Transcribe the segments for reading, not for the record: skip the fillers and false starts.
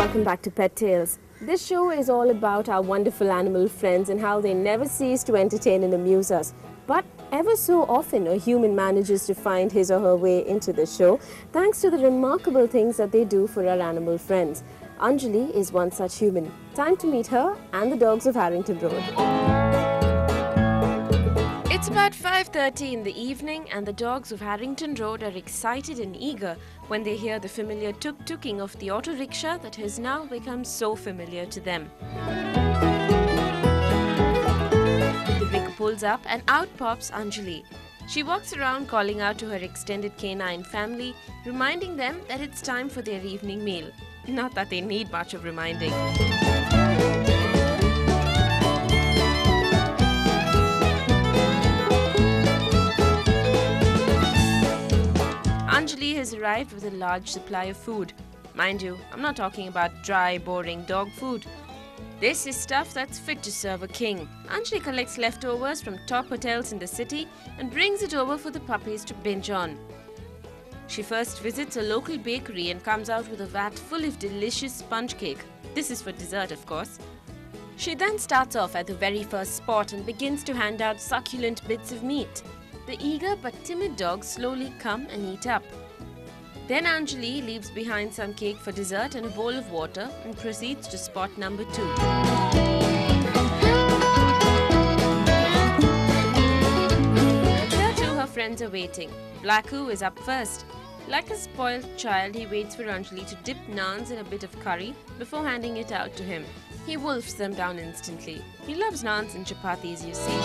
welcome back to Pet Tales. This show is all about our wonderful animal friends and how they never cease to entertain and amuse us. But ever so often, a human manages to find his or her way into the show thanks to the remarkable things that they do for our animal friends. Anjali is one such human. Time to meet her and the dogs of Harrington Road. It's about 5:30 in the evening and the dogs of Harrington Road are excited and eager when they hear the familiar tuk-tuking of the auto rickshaw that has now become so familiar to them. The rig pulls up and out pops Anjali. She walks around calling out to her extended canine family, reminding them that it's time for their evening meal. Not that they need much of reminding. Anjali has arrived with a large supply of food. Mind you, I'm not talking about dry, boring dog food. This is stuff that's fit to serve a king. Anjali collects leftovers from top hotels in the city and brings it over for the puppies to binge on. She first visits a local bakery and comes out with a vat full of delicious sponge cake. This is for dessert, of course. She then starts off at the very first spot and begins to hand out succulent bits of meat. The eager but timid dogs slowly come and eat up. Then Anjali leaves behind some cake for dessert and a bowl of water and proceeds to spot number 2. Here too her friends are waiting. Blacku is up first. Like a spoiled child, he waits for Anjali to dip naans in a bit of curry before handing it out to him. He wolfs them down instantly. He loves naans and chapatis, you see.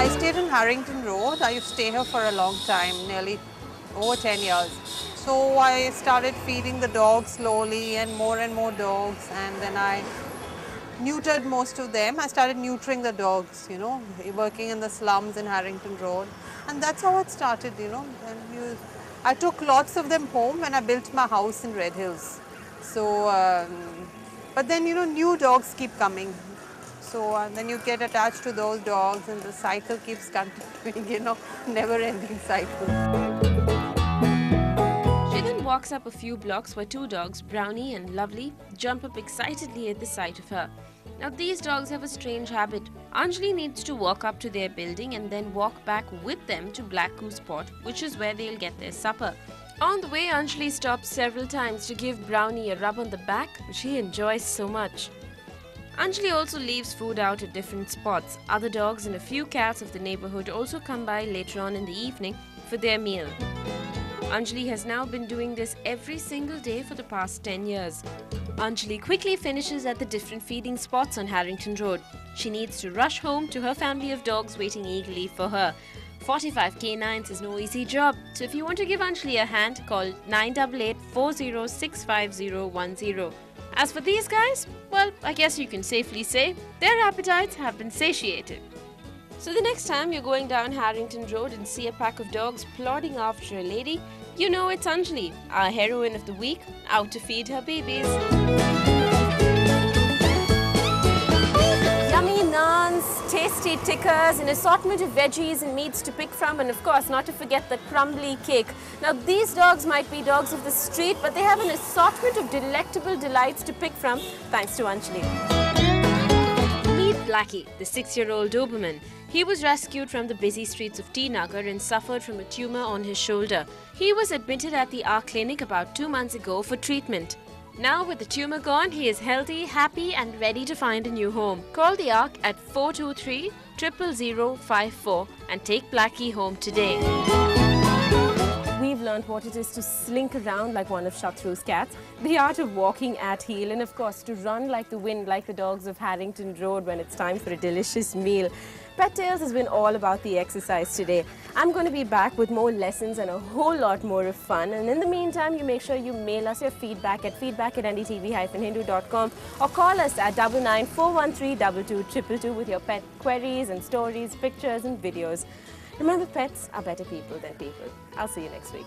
I stayed in Harrington Road. I used to stay here for a long time, nearly over 10 years. So I started feeding the dogs slowly and more dogs, and then I neutered most of them. I started neutering the dogs, working in the slums in Harrington Road. And that's how it started, And I took lots of them home when I built my house in Red Hills. So, but then, new dogs keep coming. So then you get attached to those dogs and the cycle keeps continuing, never-ending cycle. She then walks up a few blocks where 2 dogs, Brownie and Lovely, jump up excitedly at the sight of her. Now these dogs have a strange habit. Anjali needs to walk up to their building and then walk back with them to Blacku's spot, which is where they'll get their supper. On the way, Anjali stops several times to give Brownie a rub on the back, which he enjoys so much. Anjali also leaves food out at different spots. Other dogs and a few cats of the neighborhood also come by later on in the evening for their meal. Anjali has now been doing this every single day for the past 10 years. Anjali quickly finishes at the different feeding spots on Harrington Road. She needs to rush home to her family of dogs waiting eagerly for her. 45 canines is no easy job, so if you want to give Anjali a hand, call 9884065010. As for these guys, well, I guess you can safely say their appetites have been satiated. So the next time you're going down Harrington Road and see a pack of dogs plodding after a lady, you know it's Anjali, our heroine of the week, out to feed her babies. Yummy naans, tasty tikkers, an assortment of veggies and meats to pick from, and of course not to forget the crumbly cake. Now these dogs might be dogs of the street, but they have an assortment of delectable delights to pick from thanks to Anjali. Meet Blackie, the 6-year-old Doberman. He was rescued from the busy streets of T Nagar and suffered from a tumor on his shoulder. He was admitted at the ARC clinic about 2 months ago for treatment. Now with the tumor gone, he is healthy, happy and ready to find a new home. Call the ARC at 423-00054 and take Blackie home today. We've learned what it is to slink around like one of Shatru's cats, the art of walking at heel, and of course to run like the wind like the dogs of Harrington Road when it's time for a delicious meal. Pet Tales has been all about the exercise today. I'm going to be back with more lessons and a whole lot more of fun. And in the meantime, you make sure you mail us your feedback at feedback@ndtv-hindu.com or call us at 99-413-2222 with your pet queries and stories, pictures and videos. Remember, pets are better people than people. I'll see you next week.